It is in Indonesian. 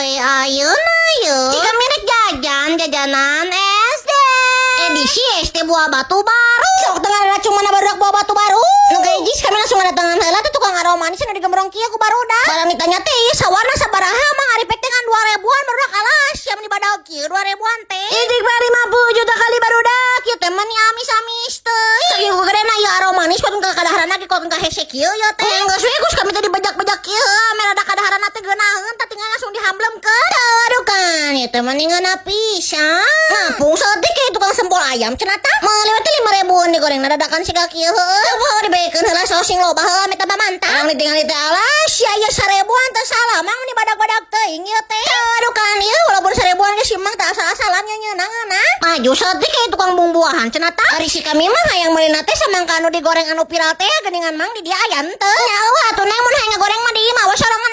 we ayeuna yeuh. Jika mirek jajanan SD. Edisi SD Buah Batu Baru. Sok tengah racung mana barudak Buah Batu Baru. Nu gejis kami langsung ngadatangan heula teh tukang aroma manis anu digembrong kieu ku barudak. Barang ditanya teh ieu sawarna sabaraha mah ari pek dengan 2000-an barudak alas sia meni badag kieu 2000-an teh. Idik mah 50 juta kali barudak kieu teh mah amis-amis teh. Saking geudeuna ieu aroma manis kudu ka kadaharanna ge kudu ka hese kieu ya teh. Geus we kus kami teh dibajak-bajak kieu merada kadaharanna teh geunaheun teh tinggal langsung dihamblemkeun. Aduh kan ieu teh mah ningeuna pisan. Ngapung saeutik kieu tukang sempol ayam cenah tah. Meuli we teh 5.000-an digoreng dadakan siga kieu heueuh. Teu dibekeun heula sosing loba heula meta mantap. Orang ditinggal teh alas sia ieu 1000-an teh salah mang di badag-badag teuing ieu teh. Aduh kan ieu walaupun 1000-an ge simang teh asal-asalan nyeunangeuna. Maju saeutik kieu tukang bumbuahan cenah tah. Ari si kami mah hayang meulina teh samangka anu digoreng anu viral teh geuningan mang di dieu aya henteu. Nyawa atuh neng mun hayang ngagoreng mah di imah we sorangan